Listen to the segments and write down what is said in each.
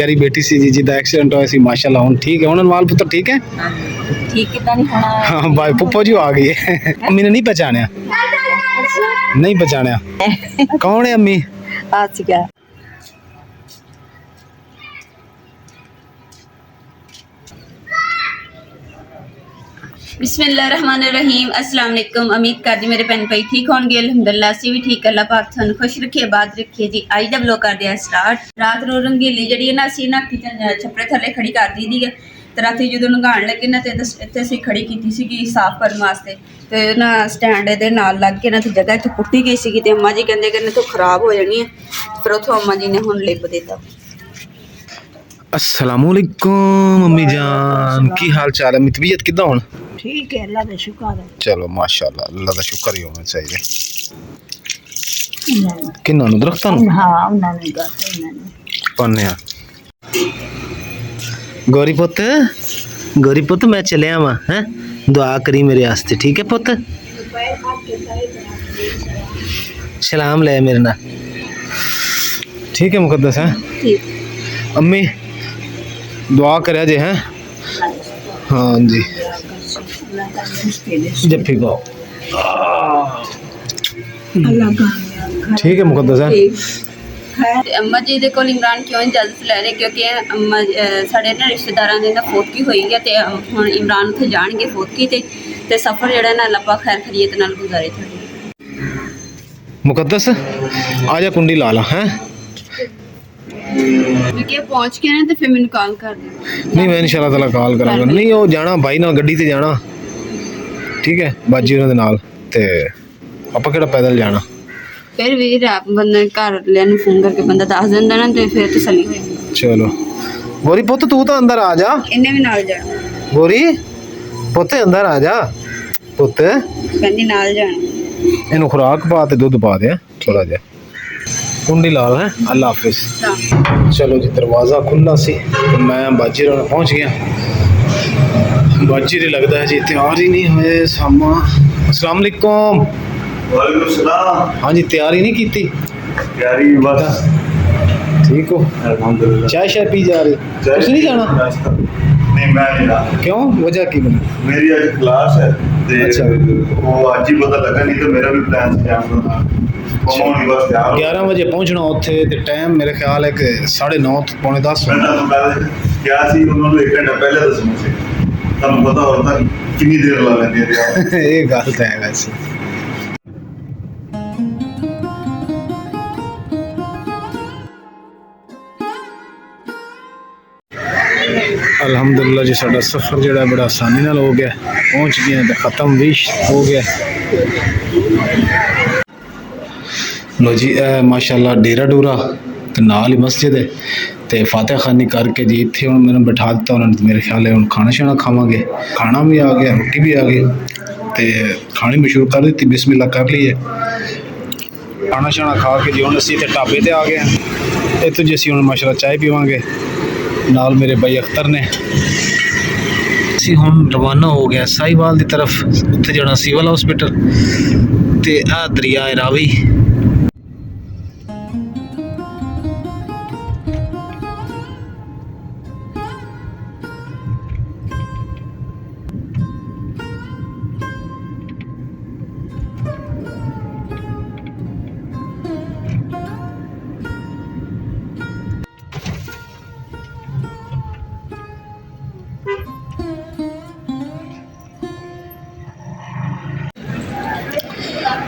मेरी बेटी सी जी जिदा एक्सीडेंट होया सी माशाल्लाह हुन ठीक है, हुन माल पुत्र ठीक है। ठीक कितना नहीं होना। हाँ भाई पुप्पो जी आ गई है। अम्मी ने नहीं पहचाना, नहीं पहचाना कौन है अम्मी? आसिया। बिस्मिल्लाहिर्रहमानिर्रहीम। अस्सलाम वालेकुम। उम्मीद करदी मेरे भैन भाई ठीक होंगे। अल्हम्दुलिल्लाह असी भी ठीक, अल्लाह पाक थानू खुश रखे आबाद रखे जी। अज दा व्लॉग कर दिया स्टार्ट। रात नो रंगीली जी है ना असी ना छपड़े थले खड़ी कर दी दी है। तो राती जो नहाण लगे ना तो इतने असी खड़ी की सी साफ करने वास्ते। तो ना स्टैंड ए नाल लग के ना तो जगह इतने पुट्टी गई सी। तो अम्मा जी कहते कि तो खराब हो जानी है, फिर उतों अम्मा जी ने हुण लिप दिता। अस्सलामुअलैकुम अम्मी जान, की हाल चाल है? तबीयत किदा हुण? ठीक है, अल्लाह का शुक्र है। चलो माशाल्लाह, अल्लाह का शुक्र ही होना चाहिए। किन्ना नु दरख्तां नु? हाँ उन्होंने करते पाने आ। गौरी पुत, गौरी पुत मैं चलिया वा हैं, दुआ करी मेरे वास्ते ठीक है पुत? सलाम ले मेरे ना, ठीक है मुकद्दस है। अम्मी दुआ करे जे हैं। हाँ जी जफ्फी को ठीक है मुकद्दस है। अम्मा जी दे कोल इमरान क्यों इजाजत लै रहे क्योंकि अम्मा साढ़े ना रिश्तेदारां दे ना फोतकी होई है ते हुण इमरान उत्थे जाणगे फोतकी ते सफर जेहड़ा ना अल्लाह पाक खैर खैरियत नाल गुजारे थोड़ी। मुकद्दस आजा कुंडी ला ला हैं। क्योंकि पहुंच के ना तो फिर मैनू कॉल कर दे। नहीं मैं इंशाल्लाह ताला कॉल करांगा। नहीं वो जाना भाई नाल गड्डी ते जाना ठीक है, बाजी उन्हां दे नाल ते आपां केड़ा पैदल जाना। फिर भी रात बंदा घर वालियां नूं फोन करके बंदा दस दिंदा ना तो फिर तसल्ली हो जांदी। चलो गोरी पुत तू तो अंदर आ जा। इन्हें भी नाल जाना। गोरी पुत अंदर आ जा पुत, कहंदी नाल जाना। इनू खुराक पा ते दुध पा दे थोड़ा जा। कुंडी लाल है। अल्लाह हाफिज। चलो जी दरवाज़ा खुला सी तो मैं बाजी रोड पहुंच गया। बाजी रे लगता है जी तैयार ही नहीं होए सामा। अस्सलाम वालेकुम। वालेकुम सलाम। हाँ जी तैयारी नहीं की थी? तैयारी बस ठीक हो? अल्हम्दुलिल्लाह। चाय शाय पी जा रही? कुछ नहीं जाना? नहीं मैं नहीं रहा। क्यों, वजह की बनी? मेरी आज क्लास है ते अच्छा। वो आज ही पता लगा, नहीं तो मेरा भी प्लान से जाना था। पहुंचनी बस तैयार हो। 11 बजे पहुंचना उत्थे ते टाइम मेरे ख्याल है कि 9:30 पौने 10 मैं तो पहले क्या सी उन्होंने 1 घंटा पहले दसना सी, ਤੁਹਾਨੂੰ पता होता कितनी देर ला लेंगे यार। ये गल तो है वैसे। अल्हम्दुलिल्लाह जी साडा सफ़र जो बड़ा आसानी नाल हो गया, पहुँच गए तो ख़त्म भी हो गया। लो जी माशाल्लाह डेरा डूरा तो नाल ही मस्जिद है तो फातह खानी करके जी इतने हूँ मैंने बिठा दिता उन्होंने। मेरे ख्याल है हूँ खाना शाना खावे, खाना भी आ गया रोटी भी आ गई तो खानी भी शुरू कर दी, बिस्मिल्लाह कर ली है। खाना शाना खा के जी हूँ असी तो ढाबे ते आ गए हैं। इतों जी असी हूँ माशाल्लाह चाय पीवांगे नाल मेरे भाई अख्तर ने। असी हुण रवाना हो गया साहिवाल की तरफ, उत्थे जाना सिविल हॉस्पिटल ते आ दरिया है रावी।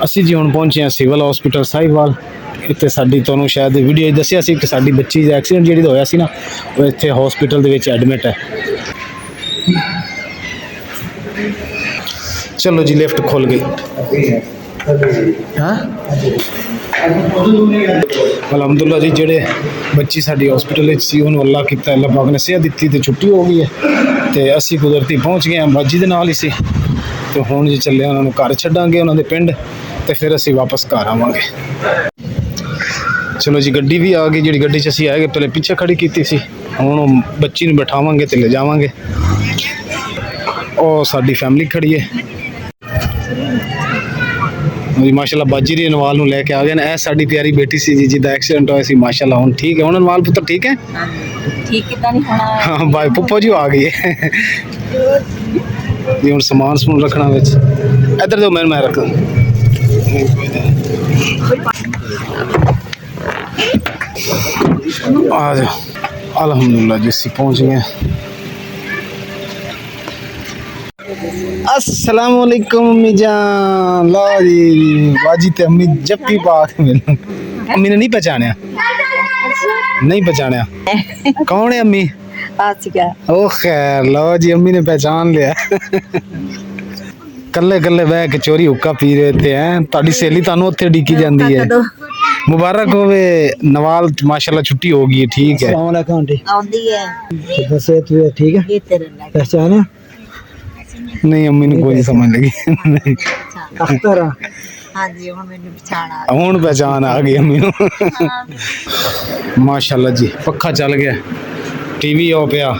असी जी हुण पहुंचे हैं सिविल हॉस्पिटल साहिवाल। इतने साड़ी तुहानूं शायद वीडियो दस्सिया सी कि साड़ी बच्ची दा एक्सीडेंट जिहड़ी होया सी ना वो इत्थे हॉस्पिटल दे विच एडमिट है। चलो जी लिफ्ट खुल गई। हाँ अलहमदुल्ला जी जेड़े बच्ची साड़ी हॉस्पिटल सी उन्होंने अल्लाह किया, अल्लाह पाक ने सेहत दी तो छुट्टी हो गई है तो असी कुदरती पहुँच गए हैं बाजी दे नाल ही सी। तो हुण जी चले उन्होंने घर छड्डांगे उन्होंने पिंड तो फिर असी वापस घर आवांगे। चलो जी गड्डी भी आ गई, जी गड्डी च असी आए पहले पिछे खड़ी की सी, हुण बच्ची नूं बिठावांगे तो ले जावांगे। और साडी फैमिली खड़ी है ਜੀ ਮਾਸ਼ਾਅੱਲਾ ਬਾਜੀ ਦੀ ਨਵਾਲ ਨੂੰ ਲੈ ਕੇ ਆ ਗਏ ਨੇ। ਇਹ ਸਾਡੀ ਪਿਆਰੀ ਬੇਟੀ ਸੀ ਜੀ ਜਿਹਦਾ ਐਕਸੀਡੈਂਟ ਹੋਇਆ ਸੀ, ਮਾਸ਼ਾਅੱਲਾ ਹੁਣ ਠੀਕ ਹੈ। ਹੁਣ ਨਵਾਲ ਪੁੱਤਰ ਠੀਕ ਹੈ? ਠੀਕ ਕਿਦਾਂ ਨਹੀਂ ਹੋਣਾ ਹਾਂ ਬਾਈ ਪੁੱਪੋ ਜੀ ਆ ਗਈ ਹੈ ਜੀ। ਹੁਣ ਸਮਾਨ ਸਮੂਨ ਰੱਖਣਾ ਵਿੱਚ, ਇੱਧਰ ਦਿਓ ਮੈਂ ਰੱਖ ਆ ਜਾ। अल्हम्दुलिल्लाह जिससे पहुंच गए। अस्सलाम वालेकुम अम्मी जान। लो जी बाजी ते अम्मी जप्पी पाक मिलन। अम्मी ने नहीं पहचाना, नहीं पहचाना कौन है अम्मी? आसिका ओ खैर लो जी अम्मी ने पहचान लिया। कल्ले कल्ले बह के चोरी हुक्का पी रहे थे हैं। ताड़ी सहेली तानू उत्थे डिकी जांदी है। मुबारक होवे नवाल, माशाल्लाह छुट्टी हो गई है। ठीक है आंदी है कैसे तू है? ठीक है, ये तेरे लग पहचाना? नहीं अम्मी ने कोई समझ लगी नहीं। अख्तर हां जी हुन मैंने पहचाना ਹੁਣ पहचान आ गई अम्मी ਨੂੰ। माशाल्लाह जी पक्खा चल गया, टीवी हो पिया।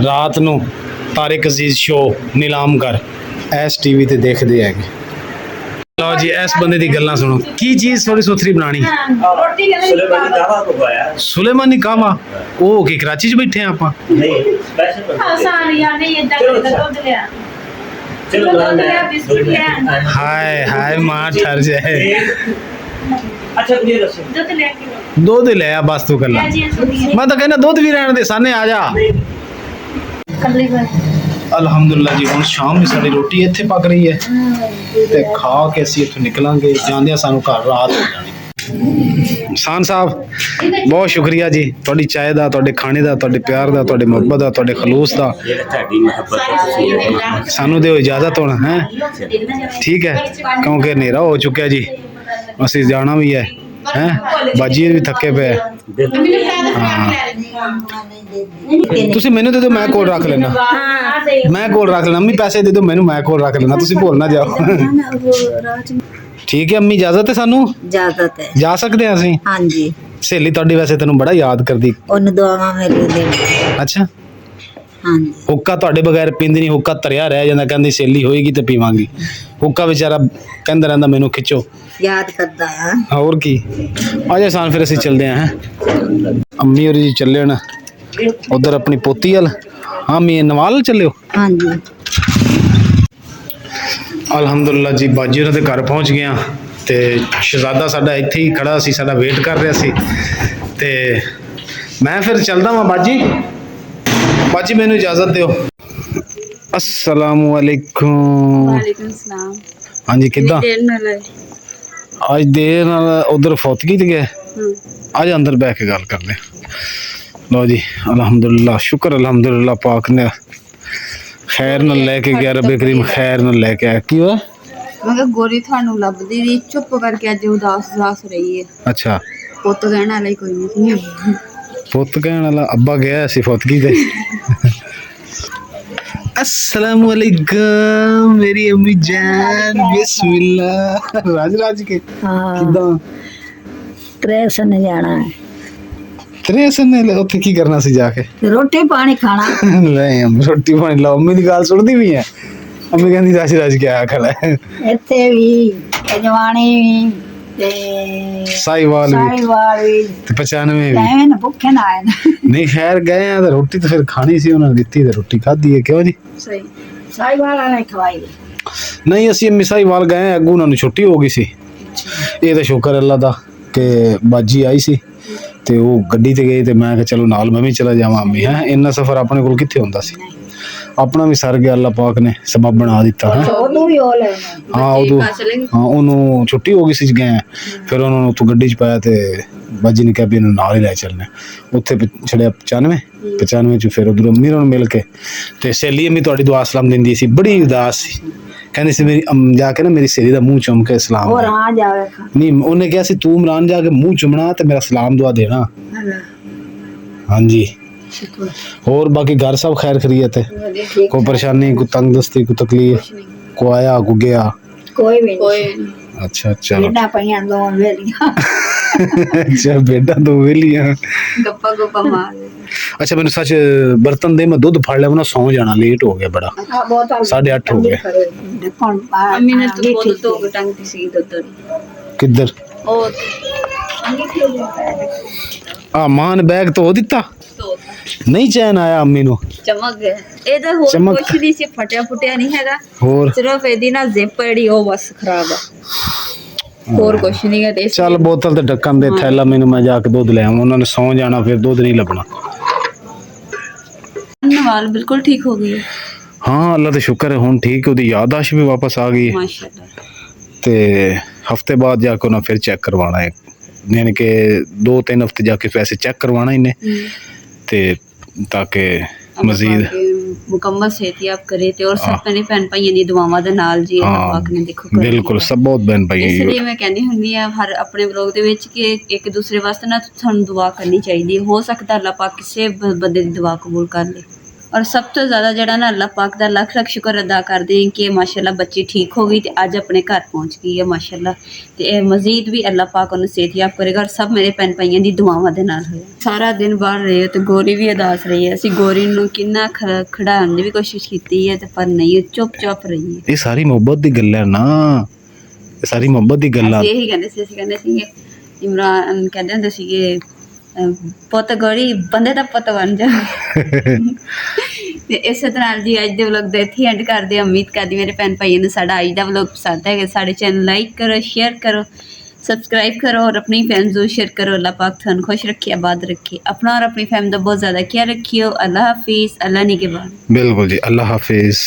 रात ਨੂੰ तारिक अजीज शो नीलाम कर एस टीवी ते देखदे हैगे। लो जी इस बंदे दी गल्लां सुनो। की चीज थोड़ी सुथरी बनानी? सुलेमानी दावा को पाया सुलेमानी कावा ओ की कराची च बैठे हैं आपां। नहीं स्पेशल चलो हाय हाय मां ठर जाए। अच्छा ये रसम दुध ले आ बस तू कल्ला। मैं तो कहना दुध भी रहने दे साने आ जा। अल्हम्दुलिल्लाह जी ਹੁਣ ਸ਼ਾਮ ਦੀ ਸਾਡੀ ਰੋਟੀ ਇੱਥੇ ਪੱਕ ਰਹੀ ਹੈ ਤੇ ਖਾ ਕੇ ਅਸੀਂ ਇੱਥੋਂ ਨਿਕਲਾਂਗੇ। ਜਾਂਦਿਆਂ ਸਾਨੂੰ ਘਰ ਰਾਤ ਹੋ ਜਾਣੀ। ਸਾਨ ਸਾਹਿਬ ਬਹੁਤ ਸ਼ੁਕਰੀਆ ਜੀ ਤੁਹਾਡੀ ਚਾਹ ਦਾ, ਤੁਹਾਡੇ ਖਾਣੇ ਦਾ, ਤੁਹਾਡੇ ਪਿਆਰ ਦਾ, ਤੁਹਾਡੇ ਮੁਹੱਬਤ ਦਾ, ਤੁਹਾਡੇ ਖਲੂਸ ਦਾ। ਤੁਹਾਡੀ ਮੁਹੱਬਤ ਸਾਨੂੰ ਦਿਓ ਇਜਾਜ਼ਤ ਹੁਣ ਹੈ। ਠੀਕ ਹੈ ਕਿਉਂਕਿ ਹਨੇਰਾ ਹੋ ਚੁੱਕਿਆ ਜੀ, ਅਸੀਂ ਜਾਣਾ ਵੀ ਹੈ ਬਾਜੀ ਵੀ ਥੱਕੇ ਪਏ। ਹਾਂ ਤੁਸੀਂ ਮੈਨੂੰ ਦੇ ਦਿਓ, ਮੈਂ ਕੋਲ ਰੱਖ ਲੈਣਾ। ਮੈਂ ਕੋਲ ਰੱਖ ਲੈਣਾ। ਅੰਮੀ ਪੈਸੇ ਦੇ ਦਿਓ ਮੈਨੂੰ, ਮੈਂ ਕੋਲ ਰੱਖ ਲੈਣਾ, ਤੁਸੀਂ ਭੁੱਲ ਨਾ ਜਾਓ। ਠੀਕ ਹੈ ਅੰਮੀ ਇਜਾਜ਼ਤ ਹੈ ਸਾਨੂੰ? इजाजत है ਜਾ ਸਕਦੇ ਹਾਂ ਅਸੀਂ? हां जी ਸਹੇਲੀ ਤੁਹਾਡੀ ਵੈਸੇ ਤੈਨੂੰ ਬੜਾ ਯਾਦ ਕਰਦੀ। उन दुआवां मेरे दे ਅੱਛਾ हां जी ਹੁੱਕਾ ਤੁਹਾਡੇ ਬਗੈਰ ਪੀਂਦੀ ਨਹੀਂ, ਹੁੱਕਾ ਧਰਿਆ ਰਹਿ ਜਾਂਦਾ। ਕਹਿੰਦੀ ਸਹੇਲੀ ਹੋਏਗੀ ਤੇ ਪੀਵਾਂਗੀ। ਹੁੱਕਾ ਵਿਚਾਰਾ ਕਹਿੰਦਾ ਰਹਿੰਦਾ ਮੈਨੂੰ ਖਿੱਚੋ। याद करदा है ਹੋਰ ਕੀ। ਆ ਜਾ ਸਾਨ ਫਿਰ ਅਸੀਂ ਚੱਲਦੇ ਹਾਂ। ਅੰਮੀ ਹੋਰੀ ਜੀ ਚੱਲੇ ਨਾ ਉਧਰ ਆਪਣੀ ਪੋਤੀ ਵੱਲ। ਹਾਂ ਮੀ ਨਵਾਲ ਚੱਲਿਓ। हां जी ਅਲਹਮਦੁਲਿਲਾ ਜੀ ਬਾਜੀ ਉਹਨਾਂ ਦੇ ਘਰ ਪਹੁੰਚ ਗਏ ਹਾਂ ਤੇ ਸ਼ਹਿਜ਼ਾਦਾ ਸਾਡਾ ਇੱਥੇ ਹੀ ਖੜਾ ਸੀ, ਸਾਡਾ ਵੇਟ ਕਰ ਰਿਹਾ ਸੀ। ਤੇ ਮੈਂ ਫਿਰ ਚੱਲਦਾ ਵਾਂ ਬਾਜੀ। ਬਾਜੀ ਮੈਨੂੰ ਇਜਾਜ਼ਤ ਦਿਓ। अस्सलामु अलैकुम। ਵਾਲੇਕੁਮ ਸਲਾਮ। ਹਾਂਜੀ ਕਿੱਦਾਂ? ਦੇਰ ਨਾਲ ਅੱਜ ਦੇਰ ਨਾਲ ਉਧਰ ਫੌਤਗੀ ਤੇ ਗਏ। आज अंदर बह के गल कर ले। लो जी अल्हम्दुलिल्लाह शुक्र अल्हम्दुलिल्लाह पाक ने खैर न लेके गया, रब्बे करीम खैर न लेके आया। की हुआ? ਮੈਂ ਕਿਹਾ ਗੋਰੀ ਤੁਹਾਨੂੰ ਲੱਭਦੀ ਰਹੀ, ਚੁੱਪ ਕਰਕੇ ਅੱਜ ਉਦਾਸ ਰਹੀ ਹੈ। अच्छा ਪੁੱਤ ਕਹਿਣ ਵਾਲਾ ਹੀ ਕੋਈ ਨਹੀਂ। पुत कहने वाला अब्बा गया सी फौतगी ते। अस्सलामु अलैकुम मेरी अम्मी जान। बिस्मिल्लाह। राज राज के हां किदां ट्रेस ने जाना है त्रेसन ने उत्थे की करना सी जाके? रोटी पानी खाना ले हम रोटी पानी ला। अम्मी दी गल सुनदी भी है। अम्मी कहंदी राज राज के आ खड़ा है। ਇੱਥੇ ਵੀ ਜਵਾਨੀ ਵੀ ਤੇ साहिवाल भी ਸਾਈਵਾਲ ਵੀ ते 95 भी। ਐਵੇਂ ਨਾ ਭੁੱਖੇ ਨਾ ਆਏ ਨਾ। नहीं खैर गए हैं तो रोटी तो फिर खानी सी उन्होंने दिती ते रोटी खाधी है। क्यों जी? ਸਹੀ ਸਾਈਵਾਲ ਵਾਲੇ ਖਵਾਈ नहीं ਅਸੀਂ ਅੰਮੀ ਸਾਹੀਵਾਲ ਗਏ ਅੱਗੋਂ ਉਹਨਾਂ ਨੂੰ ਛੁੱਟੀ ਹੋ ਗਈ ਸੀ। ਇਹ ਤਾਂ ਸ਼ੁਕਰ ਅੱਲਾ ਦਾ ਕਿ ਬਾਜੀ ਆਈ ਸੀ ਤੇ ਉਹ ਗੱਡੀ ਤੇ ਗਏ ਤੇ ਮੈਂ ਕਿਹਾ ਚਲੋ ਨਾਲ ਮੈਂ ਵੀ ਚਲਾ ਜਾਵਾਂ ਅੰਮੀ। ਹੈ ਇੰਨਾ ਸਫ਼ਰ ਆਪਣੇ ਕੋਲ ਕਿੱਥੇ ਹੁੰਦਾ ਸੀ। ਆਪਣਾ ਵੀ ਸਰ ਗਿਆ, ਅੱਲਾ ਪਾਕ ਨੇ ਸਬਬ ਬਣਾ ਦਿੱਤਾ ਹੈ। ਉਦੋਂ ਵੀ ਹੋ ਲੈ ਹਾਂ ਉਦੋਂ ਹਾਂ ਉਹਨੂੰ ਛੁੱਟੀ ਹੋ ਗਈ ਸੀ ਗਏ। ਫਿਰ ਉਹਨਾਂ ਨੂੰ ਉੱਥੋਂ ਗੱਡੀ 'ਚ ਪਾਇਆ ਤੇ ਬਾਜੀ ਨੇ ਕਿਹਾ ਵੀ ਇਹਨੂੰ ਨਾਲ ਹੀ ਲੈ ਚੱਲਣਾ। ਉੱਥੇ ਛੜਿਆ 95 'ਚ ਫਿਰ ਉਧਰੋਂ ਅੰਮੀ ਨੂੰ ਮਿਲ ਕੇ ਤੇ ਸਹੇਲੀ ਅੰਮੀ ਤੁਹਾਡੀ ਦੁਆ ਸਲਾਮ ਦਿੰਦੀ ਸੀ, ਬੜੀ ਉਦਾਸ ਸੀ। ਕਹਿੰਦੀ ਸੀ ਮੇਰੀ ਜਾ ਕੇ ਨਾ ਮੇਰੀ ਸਹੇਲੀ ਦਾ ਮੂੰਹ ਚੁੰਮ ਕੇ ਸਲਾਮ ਹੋਰ ਆ ਜਾਵੇ ਨਹੀਂ ਉਹਨੇ ਕਿਹਾ ਸੀ ਤੂੰ ਇਮਰਾਨ ਜਾ ਕੇ ਮੂੰਹ ਚੁੰਮਣਾ ਤੇ ਮੇਰਾ ਸਲਾਮ ਦੁਆ ਦੇਣਾ। ਹਾਂਜੀ और बाकी घर सब खैर खैरियत है? कोई परेशानी, कोई तंगदस्ती, कोई तकलीफ, को आया को गया? ਕੋਈ ਵੀ ਕੋਈ अच्छा अच्छा ਬਿਨਾ ਪਈਆਂ ਦੋ ਵੇਲੀਆਂ अच्छा बेटा तो वेलियां। ਗੱਪਾ ਮਾਰ ਅੱਛਾ ਮੈਨੂੰ ਸੱਚ ਬਰਤਨ ਦੇ ਮੈਂ ਦੁੱਧ ਫੜ ਲਿਆ ਉਹਨਾਂ ਸੌਂ ਜਾਣਾ ਲੇਟ ਹੋ ਗਿਆ ਬੜਾ हाँ बहुत 8:30 हो गए। कौन अम्मी ने तो बहुत तो टंग सी दुध ਕਿੱਧਰ और ਆ ਮਾਂ ਨੇ ਬੈਗ ਧੋ ਦਿੱਤਾ तो ਨਹੀਂ ਚੈਨ ਆਇਆ ਅੰਮੀ ਨੂੰ ਚਮਕ ਗਿਆ ਇਹਦਾ ਹੋਰ ਚਮਕ। ਕੁਛ ਨਹੀਂ ਸੀ ਫਟਿਆ ਫੁੱਟਿਆ ਨਹੀਂ ਹੈਗਾ ਹੋਰ ਸਿਰਫ ਇਹਦੀ ਨਾ ਜ਼ਿਪ ਜਿਹੜੀ ਉਹ ਬਸ ਖਰਾਬ ਆ ਹੋਰ ਕੁਛ ਨਹੀਂ ਹੈ ਤੇ ਇਸ ਚੱਲ ਬੋਤਲ ਤੇ ਢੱਕਣ ਦੇ ਥੈਲਾ ਮੈਨੂੰ ਮੈਂ ਜਾ ਕੇ ਦੁੱਧ ਲੈ ਆਵਾਂ ਉਹਨਾਂ ਨੇ ਸੌਂ ਜਾਣਾ ਫਿਰ ਦੁੱਧ ਨਹੀਂ ਲੱਭਣਾ ਵਾਲ ਬਿਲਕੁਲ ਠੀਕ ਹੋ ਗਈ ਹਾਂ ਅੱਲਾ ਦਾ ਸ਼ੁਕਰ ਹੈ ਹੁਣ ਠੀਕ ਉਹਦੀ ਯਾਦਾਸ਼ਤ ਵੀ ਵਾਪਸ ਆ ਗਈ ਹੈ ਮਾਸ਼ਾਅੱਲਾ ਤੇ ਹਫਤੇ ਬਾਅਦ ਜਾ ਕੇ ਉਹਨਾਂ ਫਿਰ ਚੈੱਕ ਕਰਵਾਉਣਾ ਹੈ यानी कि 2-3 हफ्ते जाके वैसे चेक करवाना इन्हें ते ताकि मजीद मुकम्मल सेहतियाब करे ते और सब मेरे भैन भाइयों दी दुआवां दे नाल जी अल्लाह पाक ने देखो कर बिल्कुल सब बहुत बहन भाई इसलिए मैं कहनी हुंदी आ हर अपने ब्लॉग दे विच कि एक दूसरे वास्ते ना सानू दुआ करनी चाहिए हो सकता अल्लाह पाक किसी बंदे दी दुआ कबूल कर ले और सब तो ज़्यादा जड़ा ना अल्लाह पाक दा लख लख शुक्र अदा करते हैं कि माशाल्लाह बच्ची ठीक हो गई तो अज अपने घर पहुँच गई है माशाल्लाह ते मजीद भी अल्लाह पाक उन्हें सेहतियाब करेगा और सब मेरे भैन भाइयों की दुआवां दे नाल होया सारा दिन बाहर रहे तो गोरी भी उदास रही है असीं गोरी नूं किन्ना खड़ाउण दी भी कोशिश की है ते पर नहीं चुप चाप रही है ये सारी मोहब्बत दी गल है ना ये सारी मोहब्बत दी गल यही कहंदे सी असीं कहंदे सीगे इमरान कहंदे हुंदे सीगे पुत्त गोरी बंदे दा पुत्त बन जा ਤੇ ਇਸੇ ਤਰ੍ਹਾਂ ਜੀ ਅੱਜ ਦੇ ਵਲੌਗ ਦੇ ਇੱਥੇ ਐਂਡ ਕਰਦੇ ਹਾਂ ਉਮੀਦ ਕਰਦੀ ਮੇਰੇ ਭੈਣ ਭਾਈਆਂ ਨੂੰ ਸਾਡਾ ਅੱਜ ਦਾ ਵਲੌਗ ਪਸੰਦ ਆਏਗਾ ਸਾਡੇ ਚੈਨਲ ਲਾਈਕ ਕਰੋ ਸ਼ੇਅਰ ਕਰੋ सब्सक्राइब करो और अपनी फैमिली जरूर शेयर करो अल्लाह पाक थानू खुश रखे आबाद रखे अपना और अपनी फैमिली का बहुत ज़्यादा ख्याल रखियो अल्लाह हाफिज़ अल्लाह निगहबान बिल्कुल जी अल्लाह हाफिज़।